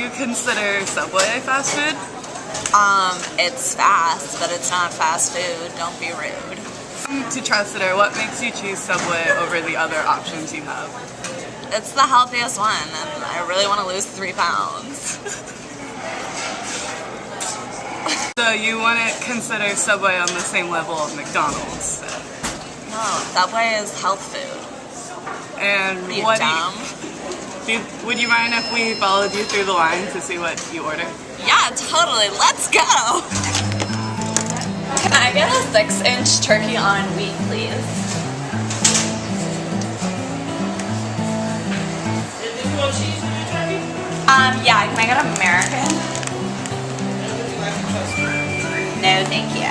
you consider Subway fast food? It's fast, but it's not fast food. Don't be rude. To Tressiter, what makes you choose Subway over the other options you have? It's the healthiest one, and I really want to lose 3 pounds. So you wouldn't consider Subway on the same level of McDonald's? No, Subway is health food. And You what dumb. would you mind if we followed you through the line to see what you order? Yeah, totally. Let's go. Can I get a 6-inch turkey on wheat, please? Yeah, can I get American? No, thank you.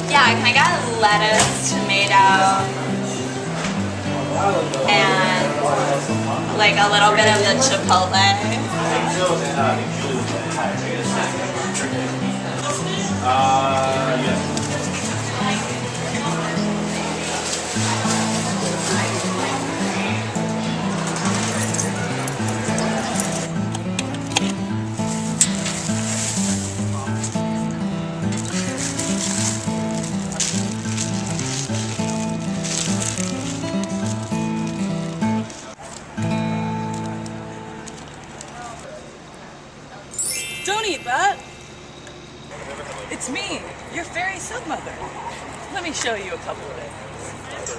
Yeah, can I get lettuce, tomato, and like a little bit of the chipotle? Don't eat that! It's me, your fairy submother. Let me show you a couple of things.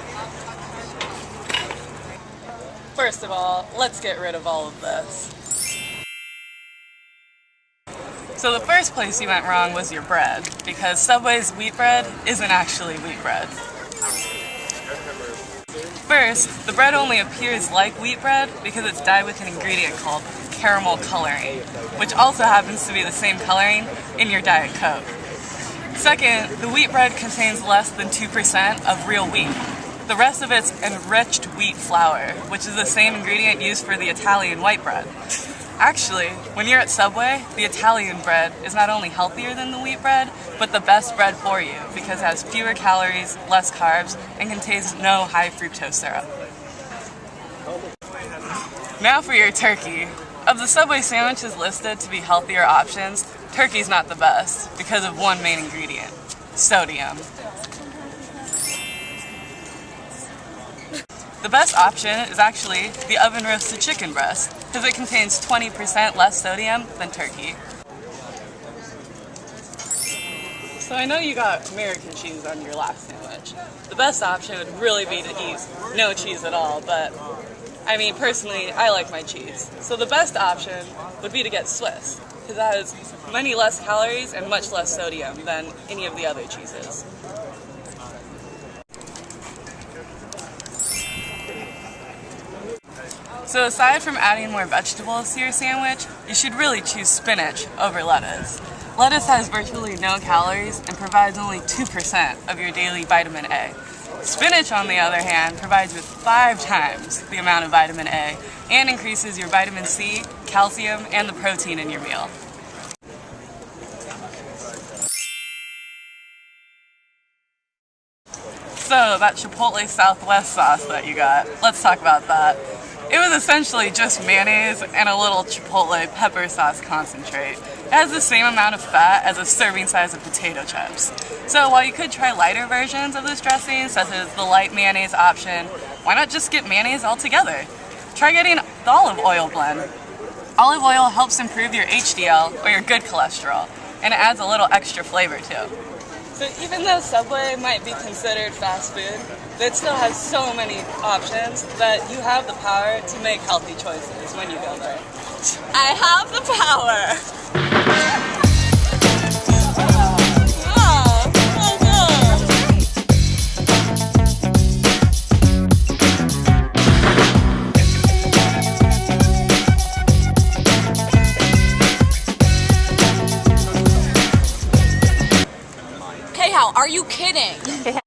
First of all, let's get rid of all of this. So the first place you went wrong was your bread, because Subway's wheat bread isn't actually wheat bread. First, the bread only appears like wheat bread because it's dyed with an ingredient called caramel coloring, which also happens to be the same coloring in your Diet Coke. Second, the wheat bread contains less than 2% of real wheat. The rest of it's enriched wheat flour, which is the same ingredient used for the Italian white bread. Actually, when you're at Subway, the Italian bread is not only healthier than the wheat bread, but the best bread for you because it has fewer calories, less carbs, and contains no high fructose syrup. Now for your turkey. Of the Subway sandwiches listed to be healthier options, turkey's not the best because of one main ingredient: sodium. The best option is actually the oven roasted chicken breast because it contains 20% less sodium than turkey. So I know you got American cheese on your last sandwich. The best option would really be to eat no cheese at all, but I mean, personally, I like my cheese. So the best option would be to get Swiss, because that has many less calories and much less sodium than any of the other cheeses. So aside from adding more vegetables to your sandwich, you should really choose spinach over lettuce. Lettuce has virtually no calories and provides only 2% of your daily vitamin A. Spinach, on the other hand, provides with 5 times the amount of vitamin A and increases your vitamin C, calcium, and the protein in your meal. So that Chipotle Southwest sauce that you got, let's talk about that. It was essentially just mayonnaise and a little Chipotle pepper sauce concentrate. It has the same amount of fat as a serving size of potato chips. So while you could try lighter versions of this dressing, such as the light mayonnaise option, why not just get mayonnaise altogether? Try getting the olive oil blend. Olive oil helps improve your HDL, or your good cholesterol, and it adds a little extra flavor too. So even though Subway might be considered fast food, it still has so many options that you have the power to make healthy choices when you go there. I have the power.